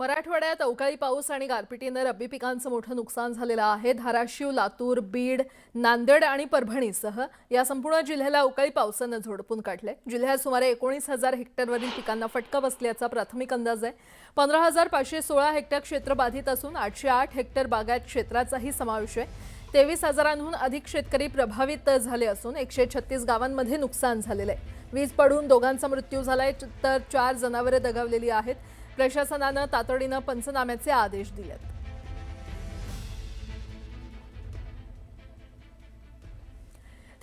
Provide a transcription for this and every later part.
मराठवाड्यात अवकाळी पाऊस आणि गारपिटीनं रब्बी पिकांचं मोठं नुकसान झालेलं आहे। धाराशिव, लातूर, बीड, नांदेड आणि परभणीसह या संपूर्ण जिल्ह्याला अवकाळी पावसानं झोडपून काढले। जिल्ह्यात सुमारे 19,000 हेक्टरवरील पिकांना फटका बसल्याचा प्राथमिक अंदाज आहे। 15,516 हेक्टर क्षेत्र बाधित असून 808 हेक्टर बागायत क्षेत्राचाही समावेश आहे। 23,000हून अधिक शेतकरी प्रभावित झाले असून 136 गावांमध्ये नुकसान झालेलं आहे। वीज पडून दोघांचा मृत्यू झालाय तर 4 जनावरे दगावलेली आहेत। प्रशासनानं तातडीनं पंचनाम्याचे आदेश दिलेत।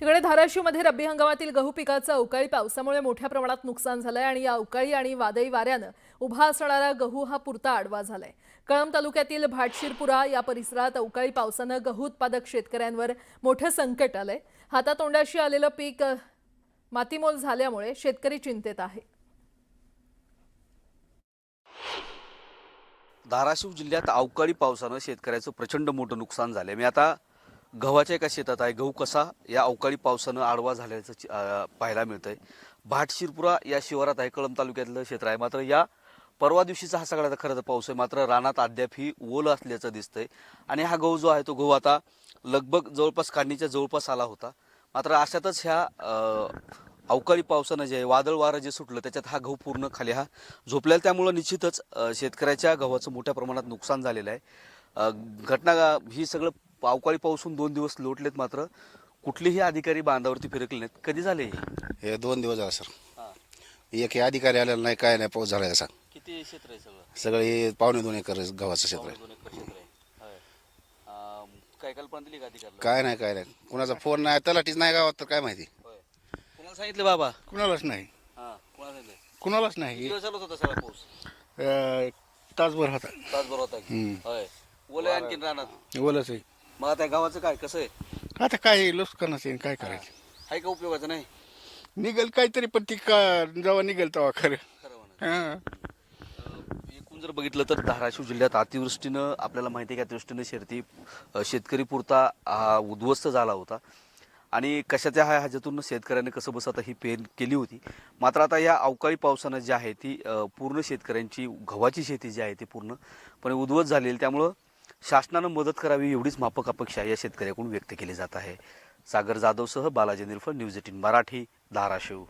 तिकडे धाराशिवमध्ये रब्बी हंगामातील गहू पिकाचं अवकाळी पावसामुळे मोठ्या प्रमाणात नुकसान झालंय आणि या अवकाळी आणि वादळी वाऱ्यानं उभा असणारा गहू हा पुरता आडवा झालाय। कळंब तालुक्यातील भाटशिरपुरा या परिसरात अवकाळी पावसानं गहू उत्पादक शेतकऱ्यांवर मोठं संकट आलंय। हातातोंडाशी आलेलं पीक मातीमोल झाल्यामुळे शेतकरी चिंतेत आहे। धाराशिव जिल्ह्यात अवकाळी पावसानं शेतकऱ्याचं प्रचंड मोठं नुकसान झालंय। मी आता गव्हाच्या एका शेतात आहे। गहू कसा या अवकाळी पावसानं आडवा झाल्याचं पाहायला मिळतंय। भाटशिरपुरा या शिवारात आहे, कळंब तालुक्यातलं क्षेत्र आहे। मात्र या परवा दिवशीचा हा सगळ्यात खरं तर पाऊस आहे। मात्र रानात अद्याप ही ओल असल्याचं दिसतंय आणि हा गहू जो आहे तो गहू आता लगभग जवळपास काढणीच्या जवळपास आला होता। मात्र अशातच ह्या अवकाळी पावसानं जे वादळ वारं जे सुटलं त्याच्यात हा गहू पूर्ण खाली हा झोपलेला, त्यामुळे निश्चितच शेतकऱ्याच्या गव्हाचं मोठ्या प्रमाणात नुकसान झालेलं आहे। घटना ही सगळं अवकाळी पाऊसून 2 दिवस लोटलेत, मात्र कुठलेही अधिकारी बांधावरती फिरकले नाहीत। कधी झाले हे 2 दिवस झाले सर। एक अधिकारी आलेला नाही, काय नाही, पाऊस झाला असा। किती क्षेत्र आहे सगळं? सगळं हे 2.5 एकर गव्हाचं क्षेत्र आहे। 2 एकर क्षेत्र आहे। काय कल्पना दिली का अधिकाऱ्याला? काय नाही, कुणाचा फोन नाही, तलाठीच नाही गावात, तर काय माहिती। कुणाला सांगितलं बाबा? कुणालाच नाही, कुणाला सांगितलं? कुणालाच किती नाही। दिवस चालत होता सगळा पाऊस? तासभर होता, तासभर होता की? होय। ओलं आहे आणखीन रानात? बोलच आहे। मग आता गावाचं काय कसं आहे? आता काय लुस्कानच आहे, काय करायचं। आहे का उपयोगाचं नाही? निघेल काहीतरी, पण ती का जेव्हा निघेल तेव्हा खरं। खरं म्हणा। हां. एकूण जर बघितलं तर धाराशिव जिल्ह्यात अतिवृष्टीनं आपल्याला माहिती आहे की अतिवृष्टीनं शेतकरी पुरता उद्ध्वस्त झाला होता आणि कशाच्या ह्याच्यातून शेतकऱ्याने कसं बस आता ही पेरणी केली होती। मात्र आता या अवकाळी पावसानं जी आहे ती पूर्ण शेतकऱ्यांची गव्हाची शेती जी आहे ती पूर्णपणे उद्ध्वस्त झालेली, त्यामुळं शासनानं मदत करावी एवढीच माफक अपेक्षा या शेतकऱ्याकडून व्यक्त केली जात आहे। सागर जाधवसह बालाजी निरफळ, न्यूज 18 मराठी, धाराशिव।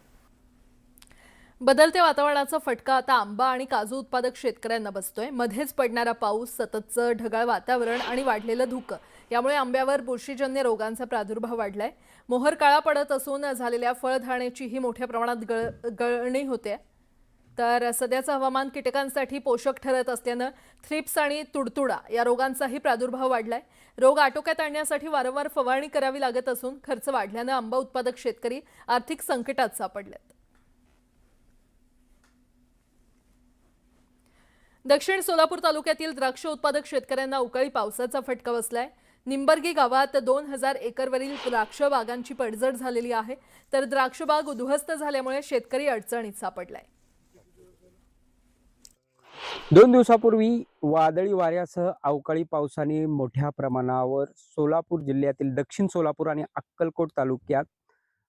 बदलत्या वातावरणाचा फटका आता आंबा आणि काजू उत्पादक शेतकऱ्यांना बसतोय। मध्येच पडणारा पाऊस, सततचं ढगाळ वातावरण आणि वाढलेलं धुकं यामुळे आंब्यावर बुरशीजन्य रोगांचा प्रादुर्भाव वाढलाय। मोहर काळा पडत असून झालेल्या फळधारणेचीही मोठ्या प्रमाणात गळणी होते। तर सध्याचं हवामान कीटकांसाठी पोषक ठरत असल्यानं थ्रिप्स आणि तुडतुडा या रोगांचाही प्रादुर्भाव वाढलाय। रोग आटोक्यात आणण्यासाठी वारंवार फवारणी करावी लागत असून खर्च वाढल्यानं आंबा उत्पादक शेतकरी आर्थिक संकटात सापडलेत। दक्षिण सोलापूर तालुक्यातील द्राक्ष उत्पादक शेतकऱ्यांना अवकाळी पावसाचा फटका बसलाय। निंबर्गी गावात 2,000 एकरवरील द्राक्ष बागांची पडझड झालेली आहे, तर द्राक्ष बाग उद्ध्वस्त झाल्यामुळे शेतकरी अडचणीत सापडलाय। 2 दिवसापूर्वी वादळी वाऱ्यासह अवकाळी पावसाने मोठ्या प्रमाणावर सोलापूर जिल्ह्यातील दक्षिण सोलापूर आणि अक्कलकोट तालुक्यात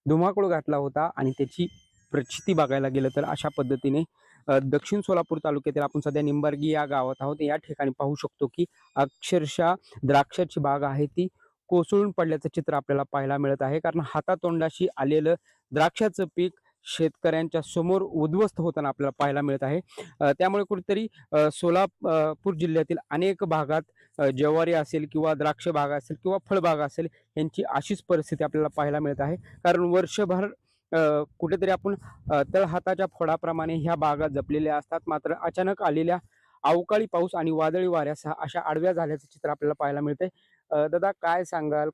धुमाकूळ घातला होता आणि त्याची प्रचिती बघायला गेलं तर अशा पद्धतीने दक्षिण सोलापूर तालुक्यातील आपण सध्या निंबर्गी या गावात आहोत। या ठिकाणी पाहू शकतो की अक्षरशः द्राक्षाची बाग आहे ती कोसळून पडल्याचं चित्र आपल्याला पाहायला मिळत आहे, कारण हातातोंडाशी आलेलं द्राक्षाचं पीक शेतकऱ्यांच्या समोर उद्ध्वस्त होताना आपल्याला पाहायला मिळत आहे। त्यामुळे कुठेतरी सोलापूर जिल्ह्यातील अनेक भागात ज्वारी असेल किंवा द्राक्ष बाग असेल किंवा फळबाग असेल यांची अशीच परिस्थिती आपल्याला पाहायला मिळत आहे, कारण वर्षभर कुठेतरी आपण तळहाताच्या फोडाप्रमाणे ह्या बागा जपलेल्या असतात, मात्र अचानक आलेल्या अवकाळी पाऊस आणि वादळी वाऱ्यासह अशा आडव्या झाल्याचं चित्र आपल्याला पाहायला मिळतंय। दादा, काय सांगाल,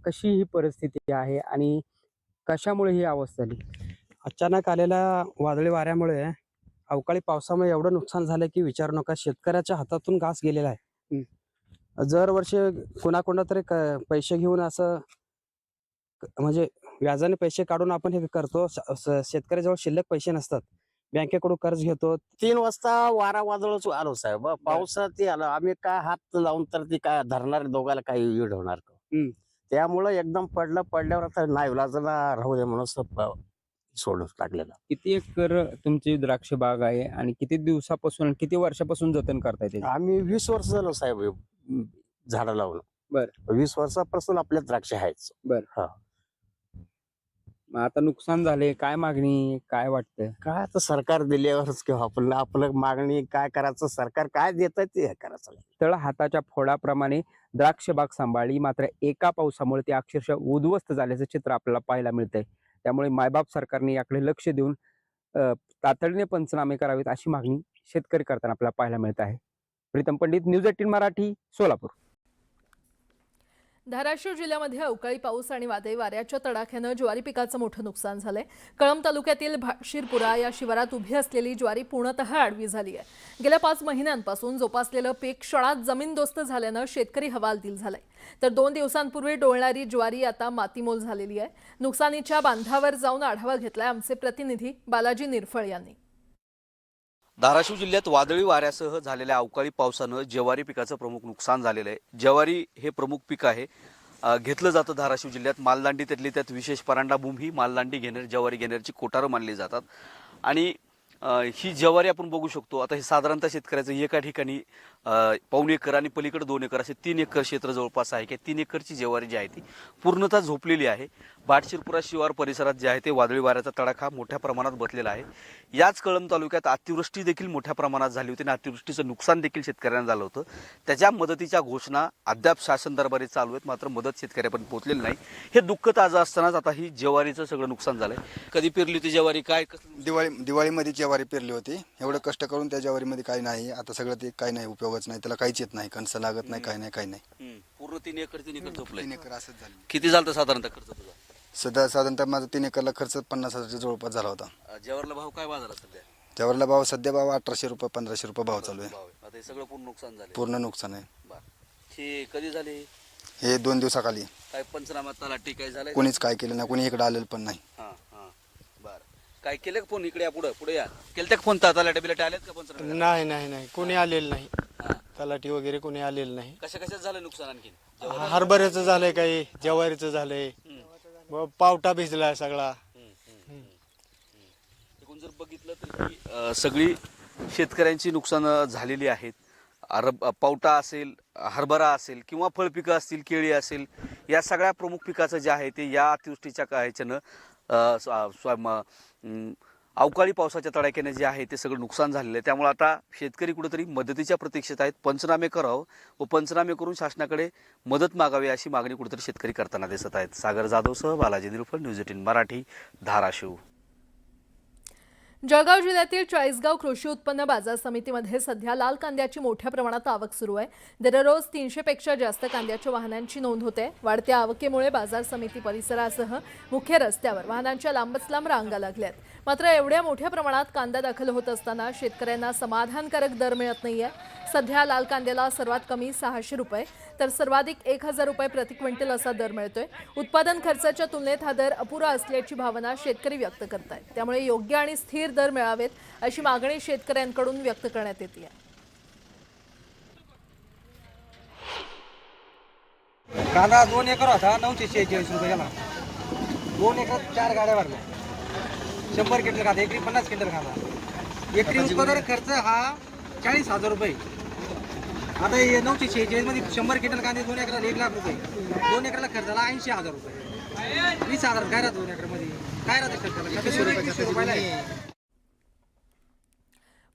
कशी ही परिस्थिती आहे आणि कशामुळे ही अवस्था झाली? अचानक आलेल्या वादळी वाऱ्यामुळे, अवकाळी पावसामुळे एवढं नुकसान झालं की विचारू नका। शेतकऱ्याच्या हातातून घास गेलेला आहे। दरवर्षी कोणाकोणा तरी पैसे घेऊन असं म्हणजे व्याजाने पैसे काढून आपण हे करतो। शेतकऱ्याजवळ शिल्लक पैसे नसतात, बँकेकडून कर्ज घेतो। 3 वाजता वारा वादळच आलो साहेब, पावसात आलं, आम्ही काय हात लावून तर ती काय धरणार, दोघाला काही वीड होणार का? त्यामुळं एकदम पडल्यावर आता नाही इलाजाला राहू दे म्हणून सोडून टाकलेलं. किती एकर तुमची द्राक्ष बाग आहे आणि किती दिवसापासून किती वर्षापासून जतन करताय त्याची? आम्ही 20 वर्ष झालो साहेब झाडं लावून. बरं. 20 वर्षापासून आपल्या द्राक्ष आहेच. मग आता नुकसान झाले, काय मागणी, काय वाटतं? काय आता सरकार दिल्यावरच किंवा आपलं आपलं मागणी काय करायचं, सरकार काय देत ते हे करायचं. तळ हाताच्या फोडाप्रमाणे द्राक्ष बाग सांभाळली, मात्र एका पावसामुळे ती अक्षरशः उद्ध्वस्त झाल्याचं चित्र आपल्याला पाहायला मिळतंय. त्यामुळे मायबाप सरकारने याकडे लक्ष देऊन तातडीने पंचनामे करावेत अशी मागणी शेतकरी करताना आपल्याला पाहायला मिळत आहे. प्रीतम पंडित, न्यूज 18 मराठी, सोलापूर. धाराशिव जिल्ह्यामध्ये अवकाळी पाऊस आणि वादळी वाऱ्याच्या तडाख्यानं ज्वारी पिकाचं मोठं नुकसान झालंय. कळंब तालुक्यातील शिरपुरा या शिवारात उभी असलेली ज्वारी पूर्णतः आडवी झाली आहे. गेल्या 5 महिन्यांपासून जोपासलेलं पीक क्षणात जमीनदोस्त झाल्यानं शेतकरी हवालदिल झालाय. तर 2 दिवसांपूर्वी डोलणारी ज्वारी आता मातीमोल झालेली आहे. नुकसानीच्या बांधावर जाऊन आढावा घेतलाय आमचे प्रतिनिधी बालाजी निरफळ यांनी. धाराशिव जिल्ह्यात वादळी वाऱ्यासह झालेल्या अवकाळी पावसानं ज्वारी पिकाचं प्रमुख नुकसान झालेलं आहे. ज्वारी हे प्रमुख पीक आहे. घेतलं जातं धाराशिव जिल्ह्यात. मालदांडी त्यातली त्यात विशेष परांडा भूमी ही मालदांडी घेणार ज्वारी घेण्याची कोठारं मानली जातात. आणि ही ज्वारी आपण बघू शकतो. आता हे साधारणतः शेतकऱ्याचं एका ठिकाणी 1.25 एकर आणि पलीकडे 2 एकर असे 3 एकर क्षेत्र जवळपास आहे की 3 एकरची ज्वारी जी आहे ती पूर्णतः झोपलेली आहे. भाटशिरपुरा शिवार परिसरात जे आहे ते वादळी वाऱ्याचा तडाखा मोठ्या प्रमाणात बसलेला आहे. याच कळंब तालुक्यात अतिवृष्टी देखील मोठ्या प्रमाणात झाली होती आणि अतिवृष्टीचं नुकसान देखील शेतकऱ्यांना झालं होतं. त्याच्या मदतीच्या घोषणा अद्याप शासन दरबारी चालू आहेत, मात्र मदत शेतकऱ्यापर्यंत पोहोचलेली नाही. हे दुःख ताजं असतानाच आता ही ज्वारीचं सगळं नुकसान झालंय. कधी पेरली होती ज्वारी, काय दिवाळीमध्ये ज्वारी पेरली होती. एवढं कष्ट करून त्या ज्वारीमध्ये काही नाही. आता सगळं ते काही नाही, उपयोगच नाही, त्याला काहीच येत नाही, कणस लागत नाही, काही नाही. पूर्ण 3 एकर झोपलंय. 3 एकर असंच झालं. किती झालं साधारणतः खर्च तुझा? साधारणतः माझा 3 एकरला खर्च 50,000च्या जवळपास झाला होता. ज्वारीला भाव काय बाजारात सध्या? ज्वारीला भाव सध्या भाव 1800 रुपये 1500 रुपये भाव चालू आहे. आता हे सगळं पूर्ण नुकसान झालं. पूर्ण नुकसान आहे. हे कधी झाले? हे 2 दिवसाखाली. काय पंचनामा तलाठी काय झालं? कोणीच काय केलं नाही, कोणी इकडे आलेलं पण नाही. बरं. काय केलं का फोन? इकडे या, पुढे या. केलं का फोन? तलाठी बिलाटी आलेत का पंचनामा? नाही कोणी आलेलं नाही. तलाठी वगैरे कोणी आलेलं नाही. कशा झालं नुकसान? आणखी हरभऱ्याचं झालंय, काही ज्वारीचं झालंय, पावटा भिजलाय सगळा. एकूण जर बघितलं तर ही सगळी शेतकऱ्यांची नुकसान झालेली आहेत. पावटा असेल, हरभरा असेल किंवा फळपिकं असतील, केळी असेल, या सगळ्या प्रमुख पिकाचं जे आहे ते या अतिवृष्टीच्या ह्याच्यानं अवकाळी पावसाच्या तडाख्याने जे आहे ते सगळं नुकसान झालेलं आहे. त्यामुळे आता शेतकरी कुठेतरी मदतीच्या प्रतीक्षेत आहेत. पंचनामे करावं व पंचनामे करून शासनाकडे मदत मागावी अशी मागणी कुठेतरी शेतकरी करताना दिसत आहेत. सागर जाधवसह बालाजी निरफळ, न्यूज 18 मराठी, धाराशिव. जळगाव जिल्ह्यातील चाळीसगाव कृषी उत्पन्न बाजार समितीमध्ये सध्या लाल कांद्याची मोठ्या प्रमाणात आवक सुरू आहे. दररोज 300 पेक्षा जास्त कांद्याच्या वाहनांची नोंद होते. वाढत्या आवकेमुळे बाजार समिती परिसरासह मुख्य रस्त्यावर वाहनांच्या लांबच लांब रांगा लागल्यात. मात्र एवढ्या मोठ्या प्रमाणात कांदा दाखल होत असताना शेतकऱ्यांना समाधानकारक दर मिळत नाहीये. सध्या लाल कांद्याला सर्वात कमी 600 रुपये तर सर्वाधिक 1000 रुपये प्रति क्विंटल असा दर मिळतोय. उत्पादन खर्चाच्या तुलनेत हा दर अपुरा असल्याची भावना शेतकरी व्यक्त करतायत. त्यामुळे योग्य आणि स्थिर दर मिळावेत अशी मागणी शेतकऱ्यांकडून व्यक्त करण्यात येते. कांदा 2 एकर होता 946 रुपये गेला. 2 एकर 4 गाड्या भरल्या. 100 क्विंटल कांदा, एकरी 50 क्विंटल कांदा. एकरी उत्पादन खर्च हा 40,000 रुपये. आता हे 946 मध्ये 100 क्विंटल कांदे 2 एकराला 1 लाख रुपये. 2 एकराला खर्च झाला 80,000 रुपये. 20,000 काय राहत 2 एकरमध्ये? काय राहते शेतकऱ्याला?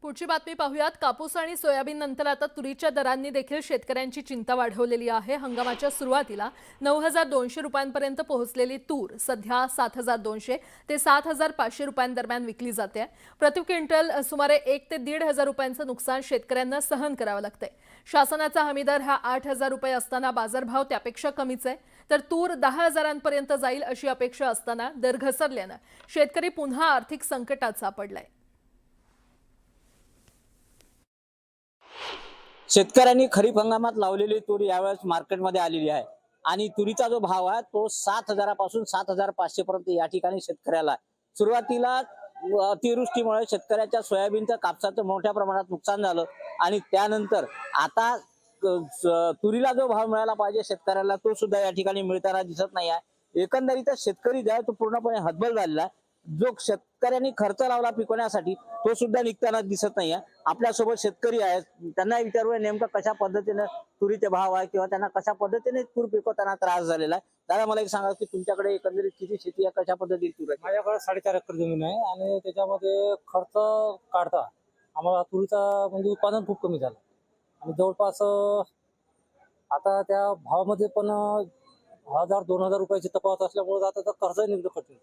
पुढची बातमी पाहूयात. कापूस आणि सोयाबीन नंतर आता तुरीच्या दरांनी देखील शेतकऱ्यांची चिंता वाढवलेली आहे. हंगामाच्या सुरुवातीला 9,200 रुपयांपर्यंत पोहोचलेली तूर सध्या 7,200 ते 7,500 रुपयांदरम्यान विकली जाते. प्रति क्विंटल सुमारे 1 ते 1,500 रुपयांचं नुकसान शेतकऱ्यांना सहन करावं लागतंय. शासनाचा हमीदर हा 8,000 रुपये असताना बाजारभाव त्यापेक्षा कमीच आहे. तर तूर 10,000 जाईल अशी अपेक्षा असताना दर घसरल्यानं शेतकरी पुन्हा आर्थिक संकटात सापडलाय. शेतकऱ्यांनी खरीप हंगामात लावलेली तूर यावेळेस मार्केटमध्ये आलेली आहे आणि तुरीचा जो भाव आहे तो 7,000 पासून 7,500 पर्यंत या ठिकाणी शेतकऱ्याला आहे. सुरुवातीला अतिवृष्टीमुळे शेतकऱ्याच्या सोयाबीनचं कापसाचं मोठ्या प्रमाणात नुकसान झालं आणि त्यानंतर आता तुरीला जो भाव मिळाला पाहिजे शेतकऱ्याला तो सुद्धा या ठिकाणी मिळताना दिसत नाही आहे. एकंदरीतच शेतकरी जो आहे तो पूर्णपणे हतबल झालेला आहे. जो शेतकऱ्यांनी खर्च लावला पिकवण्यासाठी तो सुद्धा निघताना दिसत नाहीये. आपल्यासोबत शेतकरी आहेत, त्यांना विचारूया नेमका कशा पद्धतीने तुरीचे भाव आहे किंवा त्यांना कशा पद्धतीने तूर पिकवताना त्रास झालेला आहे. दादा मला एक सांगा की तुमच्याकडे एकंदरीत किती शेती आहे, कशा पद्धतीने तूर आहे? माझ्याकडे 4.5 एकर जमीन आहे आणि त्याच्यामध्ये खर्च काढता आम्हाला तुरीचा म्हणजे उत्पादन खूप कमी झालं आणि जवळपास आता त्या भावामध्ये पण 1000-2000 रुपयाची तफावत असल्यामुळे आता तर कर्ज निघणं कठीण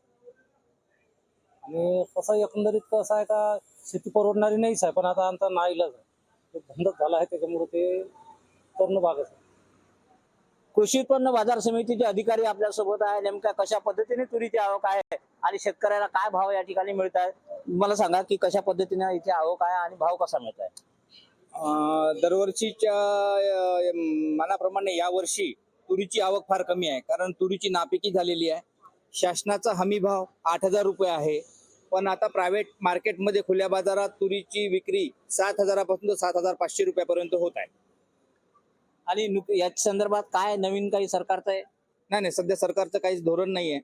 आणि कसं एकंदरीत कसं आहे का शेती परवडणारी नाहीच आहे, पण आता आमचा नाईलाज आहे, धंदाच झाला आहे त्याच्यामुळे ते करणं भागच आहे. कृषी उत्पन्न बाजार समितीचे अधिकारी आपल्यासोबत आहे. नेमक्या कशा पद्धतीने तुरीची आवक आहे आणि शेतकऱ्याला काय भाव या ठिकाणी मिळत आहे, मला सांगा की कशा पद्धतीने इथे आवक आहे आणि भाव कसा मिळत आहे? दरवर्षीच्या मानाप्रमाणे यावर्षी तुरीची आवक फार कमी आहे, कारण तुरीची नापिकी झालेली आहे. शासनाचा हमी भाव 8,000 रुपये आहे, पण आता प्रायव्हेट मार्केटमध्ये खुल्या बाजारात तुरीची विक्री 7,000 पासून तर 7,500 रुपयापर्यंत होत आहे. आणि या संदर्भात काय नवीन काही सरकारचं आहे? नाही, सध्या सरकारचं काहीच धोरण नाही आहे.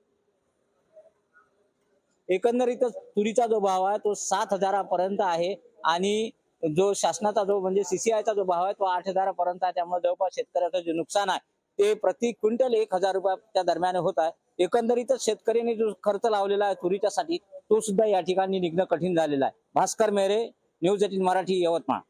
एकंदरीतच तुरीचा जो भाव आहे तो 7,000 पर्यंत आहे आणि जो शासनाचा जो म्हणजे सीसीआयचा जो भाव आहे तो 8,000 पर्यंत आहे. त्यामुळे जवळपास शेतकऱ्याचं जे नुकसान आहे ते प्रति क्विंटल 1,000 रुपयाच्या दरम्यान होत आहे. एकंदरीतच शेतकऱ्यांनी जो खर्च लावलेला आहे तुरीच्यासाठी तो सुद्धा या ठिकाणी निघणं कठीण झालेला आहे. भास्कर मेहरे, न्यूज 18 मराठी, यवतमाळ.